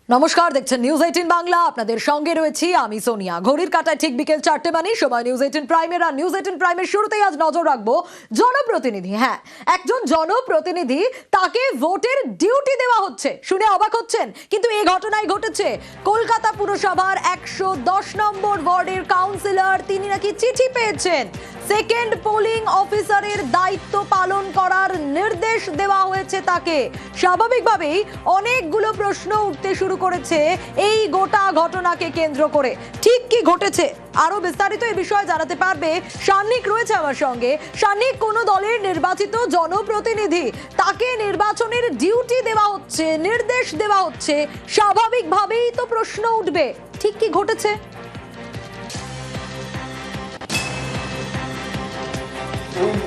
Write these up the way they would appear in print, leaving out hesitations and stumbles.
নমস্কার, দেখছেন নিউজ 18 বাংলা। আপনাদের সঙ্গে রয়েছি আমি সোনিয়া। ঘড়ির কাঁটায় ঠিক বিকেল 4টে মানে সময় নিউজ 18 প্রাইমের। আর নিউজ 18 প্রাইমের শুরুতেই আজ নজর রাখবো জনপ্রতিনিধি। হ্যাঁ, একজন জনপ্রতিনিধি, তাকে ভোটের ডিউটি দেওয়া হচ্ছে। শুনে অবাক হচ্ছেন, কিন্তু এই ঘটনাই ঘটেছে কলকাতা পুরসভার 110 নম্বর ওয়ার্ডের কাউন্সিলর। তিনি নাকি চিঠি পেয়েছেন, সেকেন্ড পোলিং অফিসারের দায়িত্ব পালন করার নির্দেশ দেওয়া হয়েছে তাকে। স্বাভাবিকভাবেই অনেকগুলো প্রশ্ন উঠতে শুরু করেছে এই গোটা ঘটনাকে কেন্দ্র করে। ঠিক কি ঘটেছে আরো বিস্তারিত এই বিষয়ে জানাতে পারবে সান্নিক, রয়েছে আমার সঙ্গে। সান্নিক, কোন দলের নির্বাচিত জনপ্রতিনিধি, তাকে নির্বাচনের ডিউটি দেওয়া হচ্ছে, নির্দেশ দেওয়া হচ্ছে, স্বাভাবিকভাবেই তো প্রশ্ন উঠবে, ঠিক কি ঘটেছে?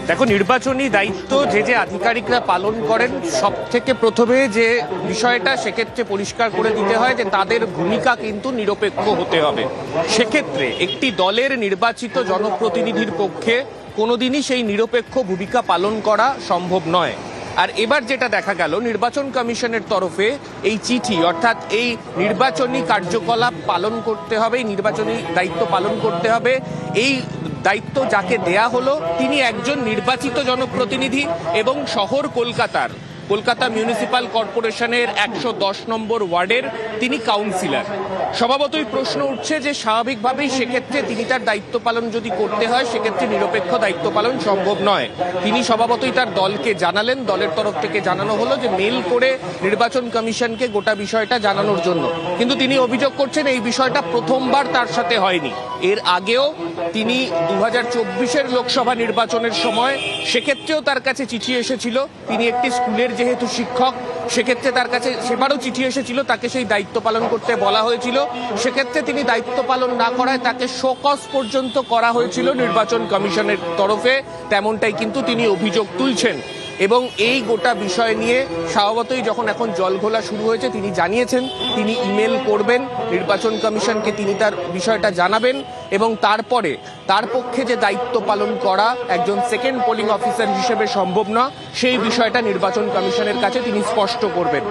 দেখো, নির্বাচনী দায়িত্ব যে আধিকারিকরা পালন করেন, সব থেকে প্রথমে যে বিষয়টা সেক্ষেত্রে পরিষ্কার করে দিতে হয় যে তাদের ভূমিকা কিন্তু নিরপেক্ষ হতে হবে। সেক্ষেত্রে একটি দলের নির্বাচিত জনপ্রতিনিধির পক্ষে কোনোদিনই সেই নিরপেক্ষ ভূমিকা পালন করা সম্ভব নয়। আর এবার যেটা দেখা গেল, নির্বাচন কমিশনের তরফে এই চিঠি, অর্থাৎ এই নির্বাচনী কার্যকলাপ পালন করতে হবে, নির্বাচনী দায়িত্ব পালন করতে হবে, এই দায়িত্ব যাকে দেয়া হলো তিনি একজন নির্বাচিত জনপ্রতিনিধি এবং শহর কলকাতা মিউনিসিপাল কর্পোরেশনের 110 নম্বর ওয়ার্ডের তিনি কাউন্সিলর। স্বভাবতই প্রশ্ন উঠছে যে স্বাভাবিকভাবেই সেক্ষেত্রে তিনি তার দায়িত্ব পালন যদি করতে হয়, সেক্ষেত্রে নিরপেক্ষ দায়িত্ব পালন সম্ভব নয়। তিনি স্বভাবতই তার দলকে জানালেন, দলের তরফ থেকে জানানো হলো যে মেল করে নির্বাচন কমিশনকে গোটা বিষয়টা জানানোর জন্য। কিন্তু তিনি অভিযোগ করছেন এই বিষয়টা প্রথমবার তার সাথে হয়নি। এর আগেও তিনি 2024-এর লোকসভা নির্বাচনের সময় সেক্ষেত্রেও তার কাছে চিঠি এসেছিল। তিনি একটি স্কুলের যেহেতু শিক্ষক, সেক্ষেত্রে তার কাছে সেবারও চিঠি এসেছিল, তাকে সেই দায়িত্ব পালন করতে বলা হয়েছিল। সেক্ষেত্রে তিনি দায়িত্ব পালন না করায় তাকে শোকজ পর্যন্ত করা হয়েছিল নির্বাচন কমিশনের তরফে, তেমনটাই কিন্তু তিনি অভিযোগ তুলছেন। এবং এই গোটা বিষয় নিয়ে স্বভাবতই যখন এখন জলঘোলা শুরু হয়েছে, তিনি জানিয়েছেন তিনি ইমেল করবেন নির্বাচন কমিশনকে, তিনি তার বিষয়টা জানাবেন এবং তারপরে তার পক্ষে যে দায়িত্ব পালন করা একজন সেকেন্ড পোলিং অফিসার হিসেবে সম্ভব না, সেই বিষয়টা নির্বাচন কমিশনের কাছে তিনি স্পষ্ট করবেন।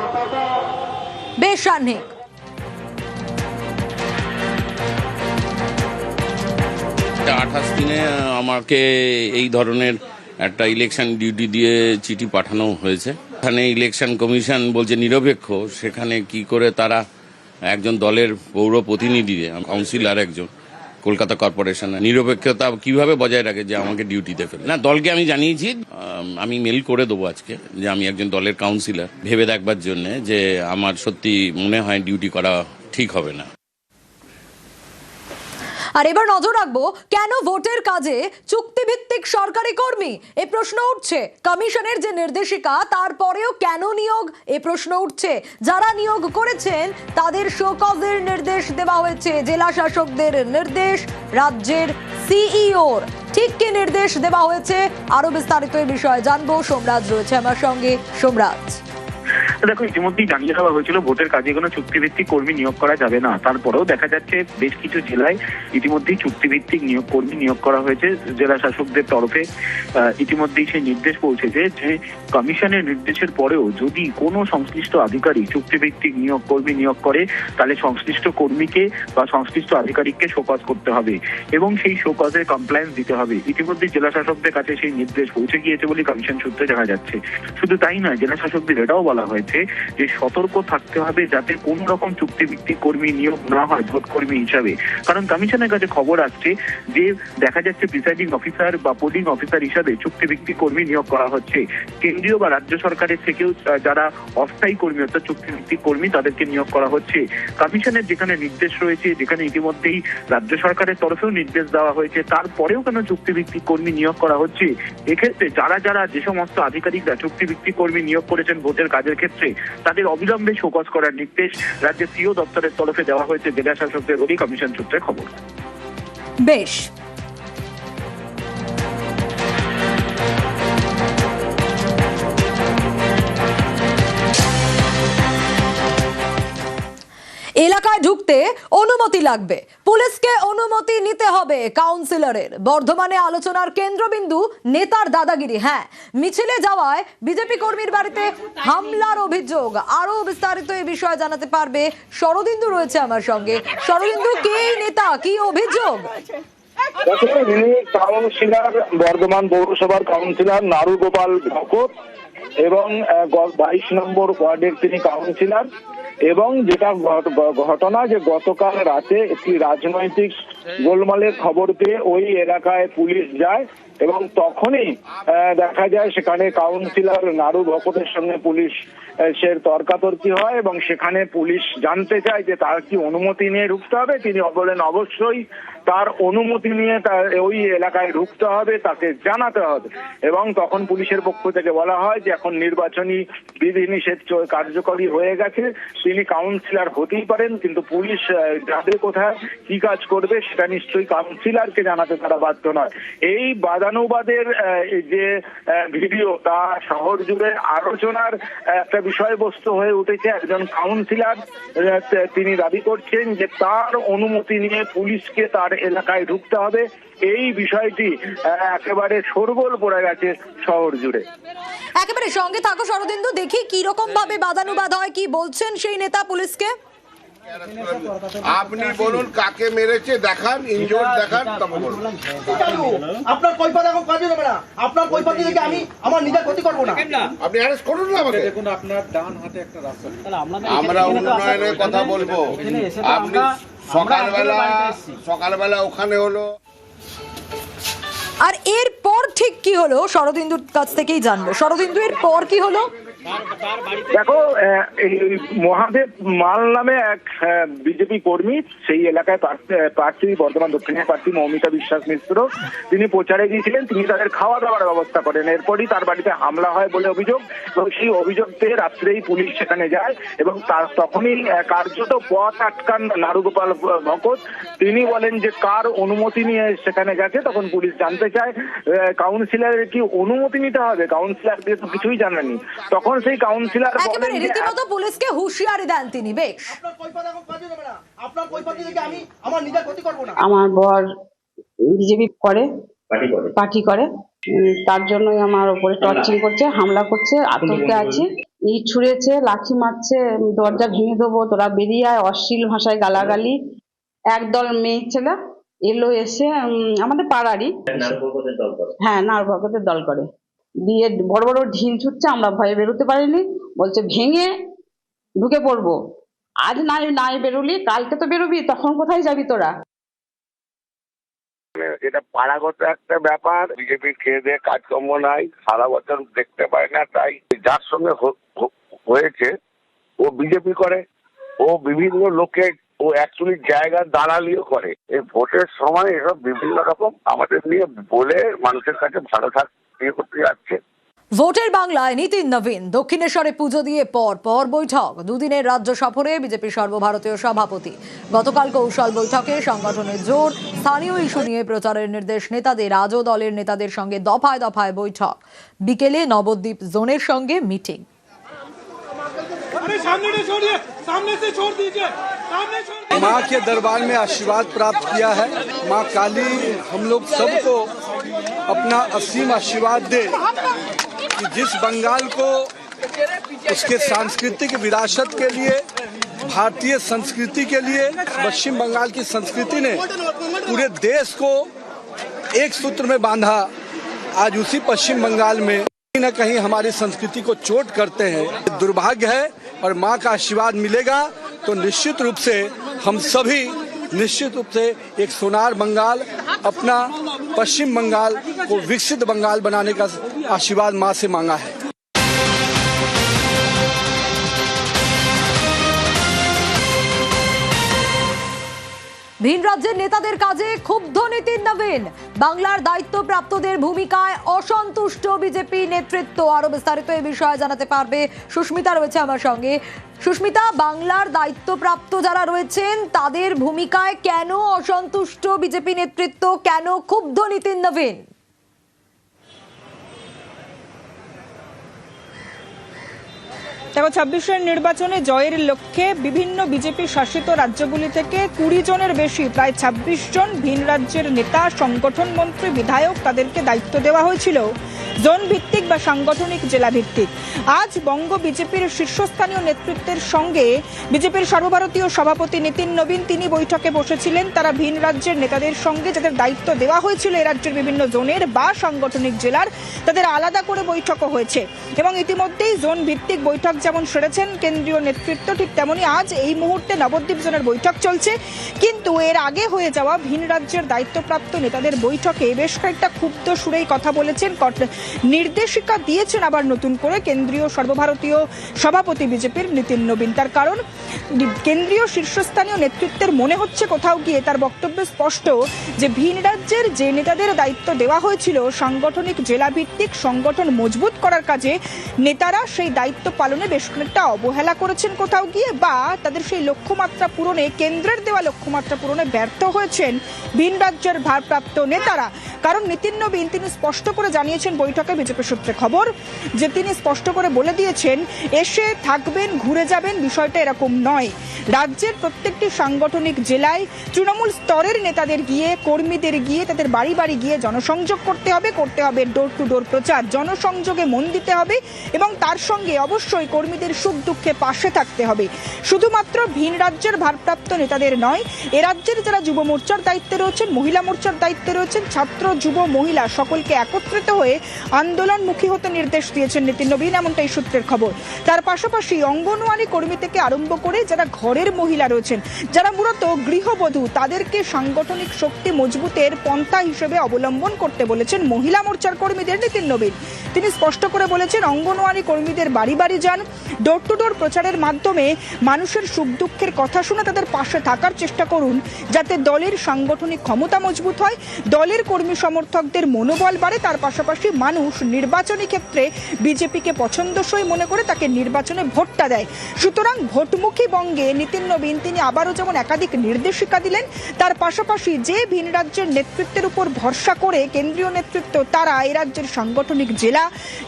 বেশ সান্নিক। 28 দিনে আমাকে এই ধরনের একটা ইলেকশন ডিউটি দিয়ে চিঠি পাঠানো হয়েছে। এখানে ইলেকশন কমিশন বলছে নিরপেক্ষ, সেখানে কি করে তারা একজন দলের পৌর প্রতিনিধি, কাউন্সিলর একজন কলকাতা কর্পোরেশনের নিরপেক্ষতা কিভাবে বজায় রাখে যে আমাকে ডিউটিতে ফেলে? না, দলকে আমি জানিয়েছি, আমি মেল করে দেবো আজকে যে আমি একজন দলের কাউন্সিলর, ভেবে দেখবার জন্য যে আমার সত্যি মনে হয় ডিউটি করা ঠিক হবে না। আর এবার নজর রাখবো, কেন ভোটের কাজে চুক্তিভিত্তিক সরকারি কর্মী? এ প্রশ্ন উঠছে। কমিশনের যে নির্দেশিকা, তারপরেও কেন নিয়োগ? এ প্রশ্ন উঠছে। যারা নিয়োগ করেছেন তাদের শোকজের নির্দেশ দেওয়া হয়েছে, জেলা শাসকদের নির্দেশ, রাজ্যের সিইওর। ঠিক কি নির্দেশ দেওয়া হয়েছে, আরো বিস্তারিত এই বিষয়ে জানবো। সোমরাজ রয়েছে আমার সঙ্গে। সোমরাজ, দেখো, ইতিমধ্যেই জানিয়ে দেওয়া হয়েছিল ভোটের কাজে কোনো চুক্তিভিত্তিক কর্মী নিয়োগ করা যাবে না। তারপরেও দেখা যাচ্ছে বেশ কিছু জেলায় ইতিমধ্যেই চুক্তিভিত্তিক কর্মী নিয়োগ করা হয়েছে জেলা শাসকদের তরফে। ইতিমধ্যেই সেই নির্দেশ পৌঁছেছে যে কমিশনের নির্দেশের পরেও যদি কোনো সংশ্লিষ্ট আধিকারিক চুক্তিভিত্তিক কর্মী নিয়োগ করে, তাহলে সংশ্লিষ্ট কর্মীকে বা সংশ্লিষ্ট আধিকারিককে শোকজ করতে হবে এবং সেই শোকজের কমপ্লায়েন্স দিতে হবে। ইতিমধ্যে জেলা শাসকদের কাছে সেই নির্দেশ পৌঁছে গিয়েছে বলে কমিশন সূত্রে জানা যাচ্ছে। শুধু তাই নয়, জেলা শাসকদের এটাও বলা হয়েছে যে সতর্ক থাকতে হবে যাতে কোন রকম চুক্তিভিত্তিক কর্মী নিয়োগ না হয় ভোট কর্মী হিসাবে। কারণ কমিশনের কাছে খবর আসছে যে দেখা যাচ্ছে প্রিসাইডিং অফিসার বা পোলিং অফিসার হিসাবে চুক্তিভিত্তিক কর্মী নিয়োগ করা হচ্ছে। কেন্দ্রীয় বা রাজ্য সরকারের থেকেও যারা অস্থায়ী কর্মী অর্থাৎ চুক্তিভিত্তিক কর্মী, তাদেরকে নিয়োগ করা হচ্ছে। কমিশনের যেখানে নির্দেশ রয়েছে, যেখানে ইতিমধ্যেই রাজ্য সরকারের তরফেও নির্দেশ দেওয়া হয়েছে, তারপরেও কেন চুক্তিভিত্তিক কর্মী নিয়োগ করা হচ্ছে? এক্ষেত্রে যারা যে সমস্ত আধিকারিকরা চুক্তিভিত্তিক কর্মী নিয়োগ করেছেন ভোটের কাজের ক্ষেত্রে, তাদের অবিলম্বে শোকজ করার নির্দেশ রাজ্যের সিও দপ্তরের তরফে দেওয়া হয়েছে জেলা শাসকদের বলেই কমিশন সূত্রে খবর। বেশ। এলাকায় ঢুকতে অনুমতি লাগবে, পুলিশকে অনুমতি নিতে হবে কাউন্সিলরের। বর্ধমানে আলোচনার কেন্দ্রবিন্দু নেতার দাদাগিরি। হ্যাঁ, মিছিলে যাওয়ায় বিজেপি কর্মীর বাড়িতে হামলার অভিযোগ। আরো বিস্তারিত এই বিষয়ে জানাতে পারবে শরদিন্দু রয়েছে আমার সঙ্গে। শরদিন্দু, কে এই নেতা, কি অভিযোগ? যিনি কাউন্সিলর, বর্ধমান পৌরসভার কাউন্সিলর নারু গোপাল ভকত এবং 22 নম্বর ওয়ার্ডের তিনি কাউন্সিলর। এবং যেটা ঘটনা যে গতকাল রাতে একটি রাজনৈতিক গোলমালের খবর পেয়ে ওই এলাকায় পুলিশ যায় এবং তখনই দেখা যায় সেখানে কাউন্সিলর নারু ভকতের সঙ্গে পুলিশ তর্কাতর্কি হয় এবং সেখানে পুলিশ জানতে চায় যে তার কি অনুমতি নিয়ে ঢুকতে হবে। তিনি বলেন অবশ্যই তার অনুমতি নিয়ে তার ওই এলাকায় ঢুকতে হবে, তাকে জানাতে হবে। এবং তখন পুলিশের পক্ষ থেকে বলা হয় যে এখন নির্বাচনী বিধিনিষেধ কার্যকরী হয়ে গেছে, তিনি কাউন্সিলর হতেই পারেন, কিন্তু পুলিশ যাবে কোথায় কি কাজ করবে সেটা নিশ্চয়ই কাউন্সিলরকে জানাতে তারা বাধ্য নয়। এই বাদানুবাদের যে ভিডিও তা শহর জুড়ে আলোচনার একটা বিষয়বস্তু হয়ে উঠেছে। একজন কাউন্সিলর তিনি দাবি করছেন যে তার অনুমতি নিয়ে পুলিশকে তার এলাকায় ঢুকতে হবে। এই বিষয়টি একেবারে শোরগোল পড়ে গেছে শহর জুড়ে। একেবারে সঙ্গে থাকো শরদিন্দু, দেখি কি রকম ভাবে বাদানুবাদ হয়, কি বলছেন সেই নেতা পুলিশকে। আপনি বলুন কাকে মেরেছে, দেখান, ইনজোর দেখান, তবে বলুন। আপনার কৈফিয়ত এখন কাজে দেবে না। আপনার কৈফিয়ত থেকে আমি আমার নিজের ক্ষতি করব না। আপনি অ্যারেস্ট করুন না আমাকে। দেখুন আপনার ডান হাতে একটা রাস্তা, আমরা উন্নয়নের কথা বলবো। আপনি সকালবেলা ওখানে হলো। আর এরপর ঠিক কি হলো শরদিন্দুর কাছ থেকেই জানবো। শরদিন্দু, এর পর কি হলো? দেখো, এই মহাদেব মাল নামে এক বিজেপি কর্মী, সেই এলাকায় প্রার্থী, বর্ধমান দক্ষিণের প্রার্থী মৌমিতা বিশ্বাস মিশ্র, তিনি প্রচারে গিয়েছিলেন। তিনি তাদের খাওয়া দাওয়ার ব্যবস্থা করেন। এরপরই তার বাড়িতে হামলা হয় বলে অভিযোগ এবং সেই অভিযোগ পেয়ে রাত্রেই পুলিশ সেখানে যায় এবং তখনই কার্যত পথ আটকান নারুগোপাল ভকত। তিনি বলেন যে কার অনুমতি নিয়ে সেখানে গেছে। তখন পুলিশ জানতে চায় কাউন্সিলরের কি অনুমতি নিতে হবে, কাউন্সিলর দিয়ে তো কিছুই জানানি। তখন সেই কাউন্সিলর একেবারে রীতিমতো পুলিশকে হুঁশিয়ারি দেন তিনি। বেশ, আপনার কৈফিয়ত এখন কাজে দেবে না। আপনার কৈফিয়ত থেকে আমি আমার নিজের ক্ষতি করব না। আমার বর বিজেপি করে, পার্টি করে, তার জন্যই আমার উপরে টর্চিং করছে, হামলা করছে, আতঙ্কে আছে। ইট ছুঁড়েছে, লাঠি মারছে, দরজা ভেঙে দেবো, তোরা বেরিয়ে আয়, অশ্লীল ভাষায় গালাগালি। একদল মেয়ে ছেলে এলো, এসে আমাদের পাড়ারই, হ্যাঁ নারু ভকতের দল করে, দিয়ে বড় বড় ঢিল ছুটছে। আমরা ভয়ে বেরোতে পারিনি, বলছে ভেঙে ঢুকে পড়বো, আজ নাই বেরোলি, কালকে তো বেরোবি, তখন কোথায় যাবি তোরা? এটা পাড়াগত একটা ব্যাপার। বিজেপির খেয়ে দিয়ে কাজকর্ম নাই, সারা বছর দেখতে পায় না। তাই যার সঙ্গে হয়েছে ও বিজেপি করে, ও বিভিন্ন লোকে ও অ্যাকচুয়ালি জায়গা দালালিও করে। এই ভোটের সময় এসব বিভিন্ন রকম আমাদের নিয়ে বলে মানুষের কাছে ভালো করতে যাচ্ছে। ভোটের বাংলায় নীতিন নবীন দক্ষিণেশ্বরে পুজো দিয়ে পর বৈঠক। দুদিনের রাজ্য সফরে বিজেপি সর্বভারতীয় সভাপতি। গতকাল কৌশল বৈঠকে সংগঠনের জোর, স্থানীয় ইস্যু নিয়ে প্রচারের নির্দেশ নেতাদের। আজও দলের নেতাদের সঙ্গে দফায় দফায় বৈঠক। বিকেলে নবদ্বীপ জোনের সঙ্গে মিটিং। माँ के दरबार में आशीर्वाद प्राप्त किया है। माँ काली हम लोग सबको अपना असीम आशीर्वाद दे कि जिस बंगाल को उसके सांस्कृतिक विरासत के लिए, भारतीय संस्कृति के लिए, पश्चिम बंगाल की संस्कृति ने पूरे देश को एक सूत्र में बांधा। आज उसी पश्चिम बंगाल में कहीं न कहीं हमारी संस्कृति को चोट करते हैं। दुर्भाग्य है और माँ का आशीर्वाद मिलेगा तो निश्चित रूप से हम सभी निश्चित रूप से एक सोनार बंगाल, अपना पश्चिम बंगाल को विकसित बंगाल बनाने का आशीर्वाद माँ से मांगा है। ভিন রাজ্যের নেতাদের কাজে ক্ষুব্ধ নীতিন নবীন। বাংলার দায়িত্বপ্রাপ্তদের ভূমিকায় অসন্তুষ্ট বিজেপি নেতৃত্ব। আরো বিস্তারিত এই বিষয়ে জানাতে পারবে সুস্মিতা রয়েছে আমার সঙ্গে। সুস্মিতা, বাংলার দায়িত্বপ্রাপ্ত যারা রয়েছেন তাদের ভূমিকায় কেন অসন্তুষ্ট বিজেপি নেতৃত্ব, কেন ক্ষুব্ধ নীতিন নবীন? দেখো 26-এর নির্বাচনে জয়ের লক্ষ্যে বিভিন্ন বিজেপি শাসিত রাজ্যগুলি থেকে 20 জনের বেশি প্রায় 26 জন ভিন রাজ্যের নেতা, সংগঠন মন্ত্রী, বিধায়ক তাদেরকে দায়িত্ব দেওয়া হয়েছিল জোন ভিত্তিক বা সাংগঠনিক জেলা ভিত্তিক। আজ বঙ্গ বিজেপির শীর্ষস্থানীয় নেতৃত্বের সঙ্গে বিজেপির সর্বভারতীয় সভাপতি নীতিন নবীন তিনি বৈঠকে বসেছিলেন। তারা ভিন রাজ্যের নেতাদের সঙ্গে যাদের দায়িত্ব দেওয়া হয়েছিল এই রাজ্যের বিভিন্ন জোনের বা সাংগঠনিক জেলার, তাদের আলাদা করে বৈঠকও হয়েছে এবং ইতিমধ্যেই জোন ভিত্তিক বৈঠক যেমন সেরেছেন কেন্দ্রীয় নেতৃত্ব, ঠিক তেমনি আজ এই মুহূর্তে নবদ্বীপ জোনের বৈঠক চলছে। কিন্তু এর আগে হয়ে যাওয়া ভিন রাজ্যের দায়িত্বপ্রাপ্ত নেতাদের বৈঠকে বেশ কয়েকটা ক্ষুব্ধ সুরেই কথা বলেছেন, নির্দেশিকা দিয়েছেন আবার নতুন করে কেন্দ্রীয় সর্বভারতীয় সভাপতি বিজেপির নীতিন নবীন। তার কারণ কেন্দ্রীয় শীর্ষস্থানীয় নেতৃত্বের মনে হচ্ছে কোথাও গিয়ে তার বক্তব্য স্পষ্ট যে ভিন রাজ্যের যে নেতাদের দায়িত্ব দেওয়া হয়েছিল সাংগঠনিক জেলা ভিত্তিক সংগঠন মজবুত করার কাজে, নেতারা সেই দায়িত্ব পালনে বেশ খানিকটা অবহেলা করেছেন কোথাও গিয়ে, বা তাদের সেই লক্ষ্যমাত্রা পূরণে, কেন্দ্রের দেওয়া লক্ষ্যমাত্রা পূরণে ব্যর্থ হয়েছেন ভিন রাজ্যের ভারপ্রাপ্ত নেতারা। কারণ নীতিন নবীন তিনি স্পষ্ট করে জানিয়েছেন বৈঠকে, বিজেপি সূত্রে খবর যে তিনি স্পষ্ট করে বলে দিয়েছেন এসে থাকবেন ঘুরে যাবেন, বিষয়টা এরকম নয়। রাজ্যের প্রত্যেকটি সাংগঠনিক জেলায় তৃণমূল স্তরের নেতাদের গিয়ে, কর্মীদের গিয়ে, তাদের বাড়ি বাড়ি গিয়ে জনসংযোগ করতে হবে ডোর টু ডোর প্রচার, জনসংযোগে মন দিতে হবে এবং তার সঙ্গে অবশ্যই কর্মীদের সুখ দুঃখে পাশে থাকতে হবে। শুধুমাত্র ভিন রাজ্যের ভারপ্রাপ্ত নেতাদের নয়, এ রাজ্যের যারা যুব মোর্চার দায়িত্বে রয়েছেন, মহিলা মোর্চার দায়িত্বে রয়েছেন, ছাত্র যুব মহিলা সকলকে একত্রিত হয়ে আন্দোলনমুখী হতে নির্দেশ দিয়েছেন নীতিন নবীন, এমনটাই সূত্রের খবর। তার পাশাপাশি অঙ্গনওয়াড়ি কর্মী থেকে আরম্ভ করে যারা ঘরের মহিলা রয়েছেন, যারা মূলত গৃহবধূ, তাদেরকে সাংগঠনিক শক্তি মজবুতের পন্থা হিসেবে অবলম্বন করতে বলেছেন মহিলা মোর্চার কর্মীদের নীতিন নবীন। তিনি স্পষ্ট করে বলেছেন অঙ্গনওয়াড়ি কর্মীদের বাড়ি বাড়ি যান, ডোর টু ডোর প্রচারের মাধ্যমে মানুষের সুখ দুঃখের কথা শুনে তাদের পাশে থাকার চেষ্টা করুন, যাতে দলের সাংগঠনিক ক্ষমতা মজবুত হয়, দলের কর্মী সমর্থকদের মনোবল বাড়ে, তার পাশাপাশি মানুষ নির্বাচনী ক্ষেত্রে বিজেপিকে পছন্দসই মনে করে তাকে নির্বাচনে ভোটটা দেয়। সুতরাং ভোটমুখী বঙ্গে নীতিন নবীন তিনি আবারও যেমন একাধিক নির্দেশিকা দিলেন, তার পাশাপাশি যে ভিন রাজ্যের নেতৃত্বের উপর ভরসা করে কেন্দ্রীয় নেতৃত্ব তারা এই রাজ্যের সাংগঠনিক জেলা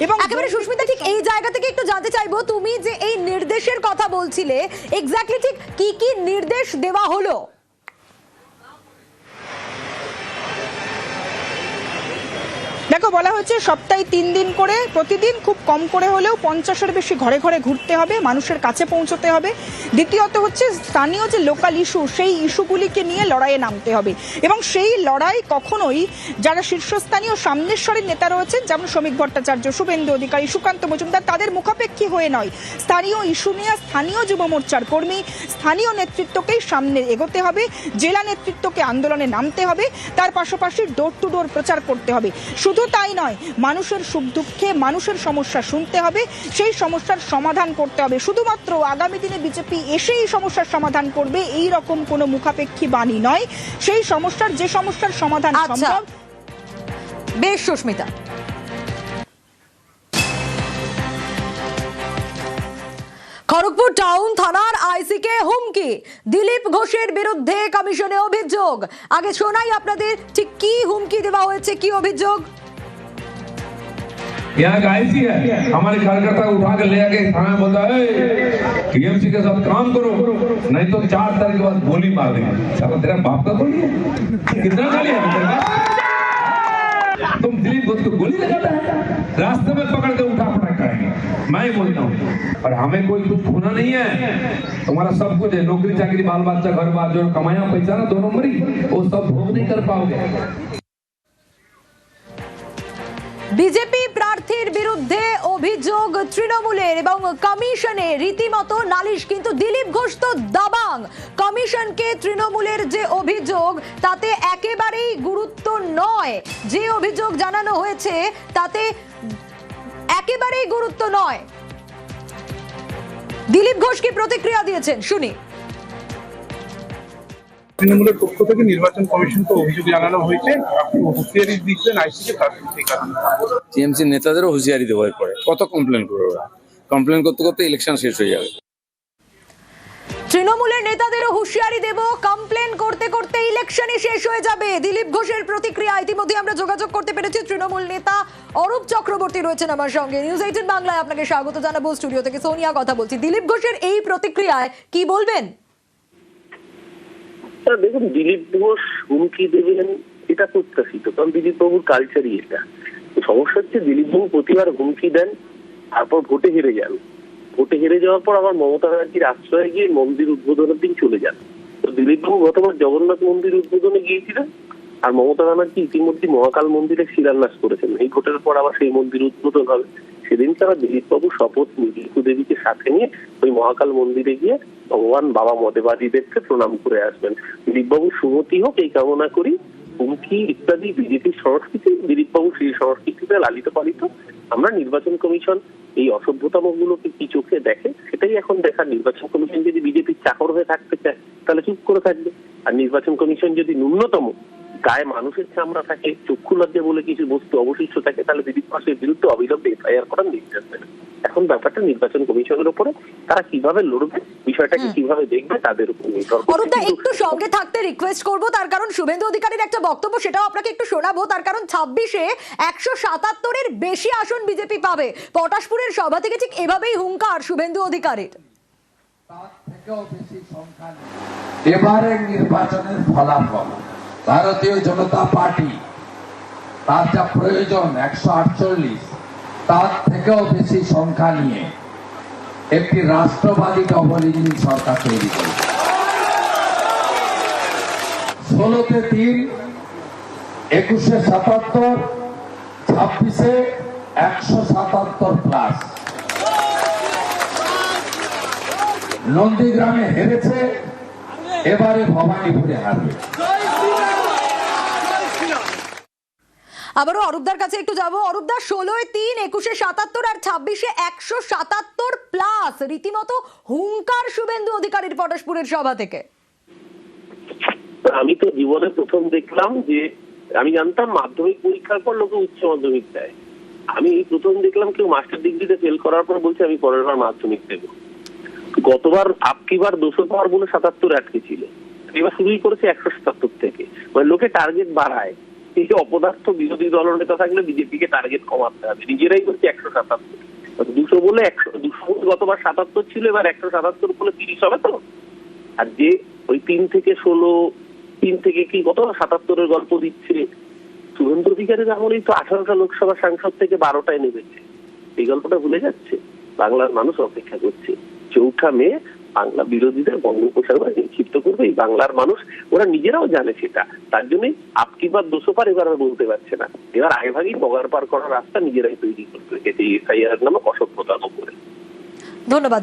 এবং একেবারে সুস্মিতা, ঠিক এই জায়গা থেকে একটু জানতে চাইবো, তুমি যে এই নির্দেশের কথা বলছিলে এক্স্যাক্টলি ঠিক কি কি নির্দেশ দেওয়া হলো? দেখো বলা হয়েছে সপ্তাহে 3 দিন করে প্রতিদিন খুব কম করে হলেও 50-এর বেশি ঘরে ঘরে ঘুরতে হবে, মানুষের কাছে পৌঁছতে হবে। দ্বিতীয়ত হচ্ছে স্থানীয় যে লোকাল ইস্যু, সেই ইস্যুগুলিকে নিয়ে লড়াইয়ে নামতে হবে এবং সেই লড়াই কখনোই যারা শীর্ষস্থানীয় সামনের সারির নেতা রয়েছেন যেমন শ্রমিক ভট্টাচার্য, শুভেন্দু অধিকারী, সুকান্ত মজুমদার, তাদের মুখাপেক্ষী হয়ে নয়, স্থানীয় ইস্যু নিয়ে স্থানীয় যুব মোর্চার কর্মী, স্থানীয় নেতৃত্বকেই সামনে এগোতে হবে, জেলা নেতৃত্বকে আন্দোলনে নামতে হবে, তার পাশাপাশি ডোর টু ডোর প্রচার করতে হবে। শুধু তাই নয়, মানুষের সুখ দুঃখে, মানুষের সমস্যা শুনতে হবে, সেই সমস্যার সমাধান করতে হবে। শুধুমাত্র আগামী দিনে বিজেপি এসেই সমস্যার সমাধান করবে এই রকম কোনো মুখাপেক্ষী বাণী নয়, সেই সমস্যার যে সমস্যার সমাধান সম্ভব। বেশ সুস্মিতা, খড়গপুর টাউন থানার আইসিকে হুমকি, দিলীপ ঘোষের বিরুদ্ধে কমিশনে অভিযোগ। আগে শোনাই আপনাদের ঠিক কি হুমকি দেওয়া হয়েছে, কি অভিযোগ। यहाँ का आईसी है, हमारे कार्यकर्ता उठा के ले आके थाने में बोलता है टीएमसी के साथ काम करो, नहीं तो 4 तारीख के बाद गोली मार देंगे। साला तेरा बाप का गोली है, कितना गाली है तेरे पास? तुम दिलीप घोष को गोली लगाता है, रास्ते में पकड़ के उठा पटक करेंगे। मैं ही बोलता हूँ, और हमें कोई कुछ खोना नहीं है, तुम्हारा सब कुछ है, नौकरी चाकरी, बाल बच्चा, घर बार, जो कमाया पैसा ना 2 नंबरी, वो सब भोग नहीं कर पाओगे। বিজেপি প্রার্থীর বিরুদ্ধে অভিযোগ তৃণমূলের এবং কমিশনে রীতিমতো নালিশ, কিন্তু দিলীপ ঘোষ তো দাবাং। কমিশনকে তৃণমূলের যে অভিযোগ তাতে একেবারেই গুরুত্ব নয়, যে অভিযোগ জানানো হয়েছে তাতে একেবারেই গুরুত্ব নয়। দিলীপ ঘোষ কি প্রতিক্রিয়া দিয়েছেন শুনি। তৃণমূলের পক্ষ থেকে নির্বাচন কমিশনকে অভিযোগ জানানো হয়েছে, আপনি হুঁশিয়ারি দিচ্ছেন আইসিকে, তার কারণে টিএমসি নেতাদেরও হুঁশিয়ারি দেওয়া পরে কত কমপ্লেন করবে, ওরা কমপ্লেন করতে করতে ইলেকশন শেষ হয়ে যাবে। তৃণমূলের নেতাদেরও হুঁশিয়ারি দেব, কমপ্লেন করতে করতে ইলেকশনই শেষ হয়ে যাবে। দিলীপ ঘোষের প্রতিক্রিয়া। ইতিমধ্যে আমরা যোগাযোগ করতে পেরেছি তৃণমূল নেতা অরূপ চক্রবর্তী রয়েছেন আমার সঙ্গে। নিউজ 18 বাংলায় আপনাকে স্বাগত জানাবো। স্টুডিও থেকে সোনিয়া কথা বলছি। দিলীপ ঘোষের এই প্রতিক্রিয়ায় কি বলবেন? দেখুন, দিলীপ ঘোষ হুমকি দেবেন এটা প্রত্যাশিত, কারণ দিলীপ বাবুর কালচারই এটা। সমস্যা হচ্ছে দিলীপ বাবু প্রতিবার হুমকি দেন, তারপর ভোটে হেরে যান। ভোটে হেরে যাওয়ার পর আবার মমতা ব্যানার্জির আশ্রয়ে গিয়ে মন্দির উদ্বোধনের দিন চলে যান। তো দিলীপ বাবু গতবার জগন্নাথ মন্দির উদ্বোধনে গিয়েছিলেন, আর মমতা ব্যানার্জি ইতিমধ্যে মহাকাল মন্দিরে শিলান্যাস করেছেন। এই ভোটের পর আবার সেই মন্দির উদ্বোধন হবে। সেদিন তারা দিলীপ বাবু শপথ নিয়ে দেবীকে সাথে নিয়ে ওই মহাকাল মন্দিরে গিয়ে ভগবান বাবা মদেবাদীদেরকে প্রণাম করে আসবেন। দিলীপ বাবু সুমতি হোক এই কামনা করি। হুমকি ইত্যাদি বিজেপির সংস্কৃতি, দিলীপ বাবু সেই সংস্কৃতিতে লালিত পালিত। আমরা নির্বাচন কমিশন এই অসভ্যতাম গুলোকে কি চোখে দেখে সেটাই এখন দেখার। নির্বাচন কমিশন যদি বিজেপির চাকর হয়ে থাকতে চায় তাহলে চুপ করে থাকবে, আর নির্বাচন কমিশন যদি ন্যূনতম গায়ে মানুষের চামড়া থাকে, চক্ষু লজ্জা বলে কিছু বস্তু অবশিষ্ট থাকে, তাহলে দিলীপ ঘোষের বিরুদ্ধে অবিলম্বে এফআইআর করার নির্দেশ দেবে। এখন ব্যাপারটা নির্বাচন কমিশনের উপরে, তারা কিভাবে লড়বে, বিষয়টাকে কিভাবে দেখবে তাদের উপর নির্ভর করে। অরূপদা, একটু সঙ্গে থাকতে রিকোয়েস্ট করব, তার কারণ শুভেন্দু অধিকারীর একটা বক্তব্য, সেটাও আপনাকে একটু শোনাবো। তার কারণ 26-এ 177-এর বেশি আসন বিজেপি পাবে। পটাশপুরের সভা থেকে ঠিক এভাবেই হুঙ্কার শুভেন্দু অধিকারীর। এবারের নির্বাচনের ফলাফল ভারতীয় জনতা পার্টি তার যা প্রয়োজন 148, তার থেকেও বেশি সংখ্যা নিয়ে একটি রাষ্ট্রবাদী ডবল ইঞ্জিন সরকার তৈরি করে। 16-তে 3, 21-এ 77, 26-এ 177 প্লাস। নন্দীগ্রামে হেরেছে, এবারে ভবানীপুরে হারবে। আবারও অরূপদার কাছে একটু যাবো। অরূপদা, 16-এ 3, 21-এ 77 আর 26-এ 177 প্লাস, রীতিমতো হুঙ্কার শুভেন্দু অধিকারীর পটাশপুরের সভা থেকে। আমি তো জীবনে প্রথম দেখলাম যে, আমি জানতাম মাধ্যমিক পরীক্ষার পর লোকে উচ্চ মাধ্যমিক দেয়, আমি প্রথম দেখলাম কেউ মাস্টার ডিগ্রিতে ফেল করার পর বলছে আমি পরের বার মাধ্যমিক দেবো। গতবার আপকিবার 200 পাওয়ার বলে 77 আটকে ছিল, এবার শুরুই করেছে 177 থেকে। মানে লোকে টার্গেট বাড়ায়। এই অপদার্থ বিরোধী দলনেতা থাকলে বিজেপিকে টার্গেট কমাতে হবে, নিজেরাই করছে 177। 200 বলে 200 গতবার 77 ছিল, এবার 177 বলে 30 হবে তো। আর যে ওই 3 থেকে 16, 3 থেকে কি কত 77-এর গল্প দিচ্ছে, শুভেন্দু অধিকারীর আমলেই তো 18টা লোকসভা সাংসদ থেকে 12টায় নেমেছে। এই গল্পটা ভুলে যাচ্ছে। বাংলার মানুষ অপেক্ষা করছে 4 মে বাংলা বিরোধীদের বঙ্গোপসাগরে নিক্ষিপ্ত করবে এই বাংলার মানুষ। ওরা নিজেরাও জানে সেটা, তার জন্যই আপকিবার 200 পার এবার আর বলতে পারছে না। এবার আগেভাগেই বগার পার করার রাস্তা নিজেরাই তৈরি করতে রেখেছে এসআইআর নামে অসভ্যতার উপরে। ধন্যবাদ।